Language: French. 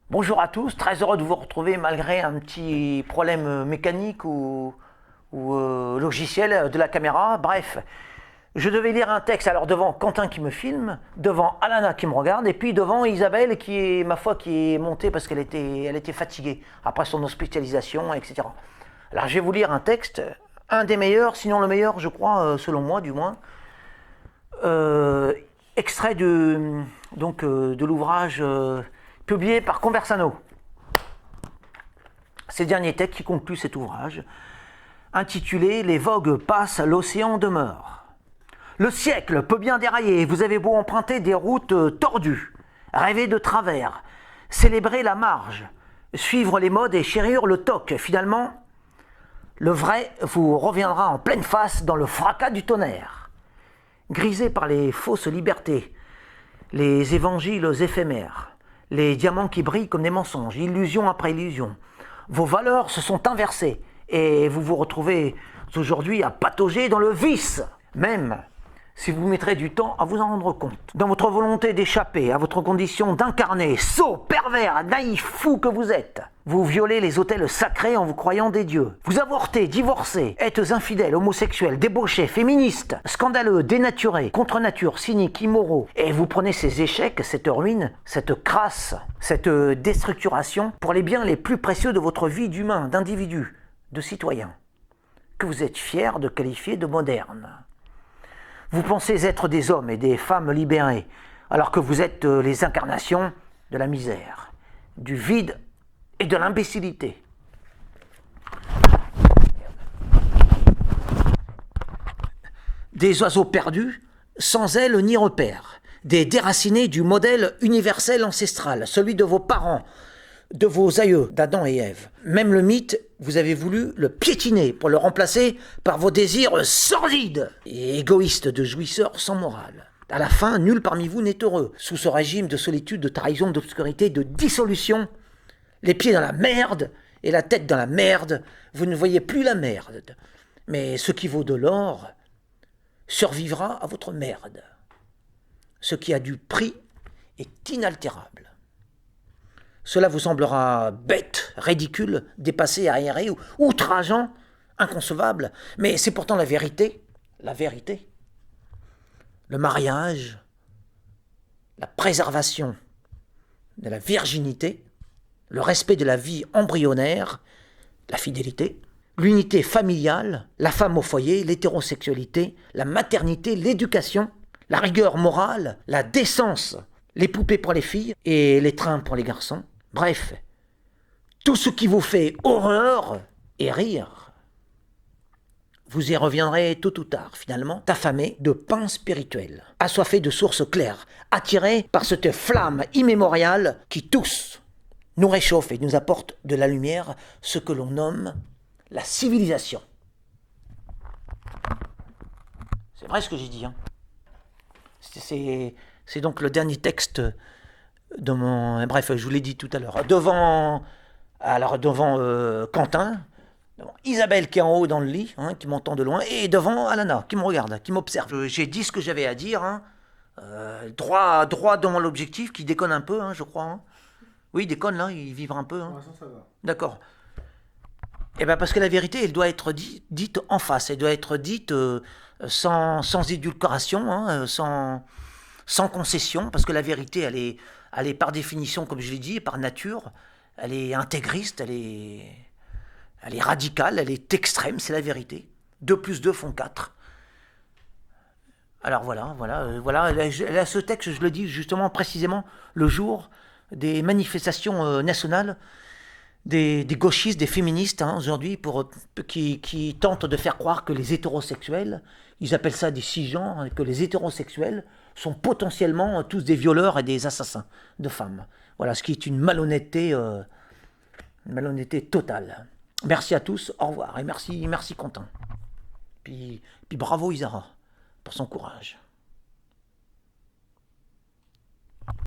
Bonjour à tous, très heureux de vous retrouver malgré un petit problème mécanique ou logiciel de la caméra. Bref, je devais lire un texte alors devant Quentin qui me filme, devant Alana qui me regarde et puis devant Isabelle qui est, ma foi, qui est montée parce qu'elle était fatiguée après son hospitalisation, etc. Alors je vais vous lire un texte, un des meilleurs, sinon le meilleur je crois, selon moi du moins, extrait de l'ouvrage publié par Conversano. C'est le dernier texte qui conclut cet ouvrage, intitulé « Les vogues passent, l'océan demeure ». Le siècle peut bien dérailler, vous avez beau emprunter des routes tordues, rêver de travers, célébrer la marge, suivre les modes et chérir le toc. Finalement, le vrai vous reviendra en pleine face dans le fracas du tonnerre. Grisé par les fausses libertés, les évangiles éphémères, les diamants qui brillent comme des mensonges, illusion après illusion. Vos valeurs se sont inversées et vous vous retrouvez aujourd'hui à patauger dans le vice, même si vous mettrez du temps à vous en rendre compte. Dans votre volonté d'échapper à votre condition d'incarner, sot, pervers, naïf, fou que vous êtes, vous violez les autels sacrés en vous croyant des dieux. Vous avortez, divorcez, êtes infidèles, homosexuels, débauchés, féministes, scandaleux, dénaturés, contre nature, cyniques, immoraux. Et vous prenez ces échecs, cette ruine, cette crasse, cette déstructuration pour les biens les plus précieux de votre vie d'humain, d'individu, de citoyen, que vous êtes fiers de qualifier de moderne. Vous pensez être des hommes et des femmes libérés, alors que vous êtes les incarnations de la misère, du vide et de l'imbécilité. Des oiseaux perdus, sans ailes ni repères, des déracinés du modèle universel ancestral, celui de vos parents, de vos aïeux, d'Adam et Ève. Même le mythe, vous avez voulu le piétiner pour le remplacer par vos désirs sordides et égoïstes de jouisseurs sans morale. À la fin, nul parmi vous n'est heureux. Sous ce régime de solitude, de trahison, d'obscurité, de dissolution, les pieds dans la merde et la tête dans la merde, vous ne voyez plus la merde. Mais ce qui vaut de l'or survivra à votre merde. Ce qui a du prix est inaltérable. Cela vous semblera bête, ridicule, dépassé, aéré, ou outrageant, inconcevable, mais c'est pourtant la vérité. La vérité. Le mariage, la préservation de la virginité, le respect de la vie embryonnaire, la fidélité, l'unité familiale, la femme au foyer, l'hétérosexualité, la maternité, l'éducation, la rigueur morale, la décence, les poupées pour les filles et les trains pour les garçons. Bref, tout ce qui vous fait horreur et rire, vous y reviendrez tôt ou tard, finalement, affamé de pain spirituel, assoiffé de sources claires, attiré par cette flamme immémoriale qui tous nous réchauffe et nous apporte de la lumière, ce que l'on nomme la civilisation. C'est vrai ce que j'ai dit, hein. C'est donc le dernier texte de mon... Bref, je vous l'ai dit tout à l'heure. Devant Quentin, devant Isabelle qui est en haut dans le lit, hein, qui m'entend de loin, et devant Alana qui me regarde, qui m'observe. J'ai dit ce que j'avais à dire, hein, droit dans l'objectif, qui déconne un peu, hein, je crois. Hein. Oui, il déconne là, il vivre un peu. Hein. Ça va. D'accord. Eh bien, parce que la vérité, elle doit être dite en face, elle doit être dite sans édulcoration, hein, sans concession, parce que la vérité, elle est par définition, comme je l'ai dit, par nature, elle est intégriste, elle est radicale, elle est extrême, c'est la vérité. 2 plus 2 font 4. Alors voilà, là, ce texte, je le dis justement précisément le jour des manifestations nationales des gauchistes, des féministes, hein, aujourd'hui, qui tentent de faire croire que les hétérosexuels, ils appellent ça des cisgenres, hein, que les hétérosexuels sont potentiellement tous des violeurs et des assassins de femmes. Voilà, ce qui est une malhonnêteté totale. Merci à tous, au revoir, et merci Quentin. Puis bravo Isara pour son courage.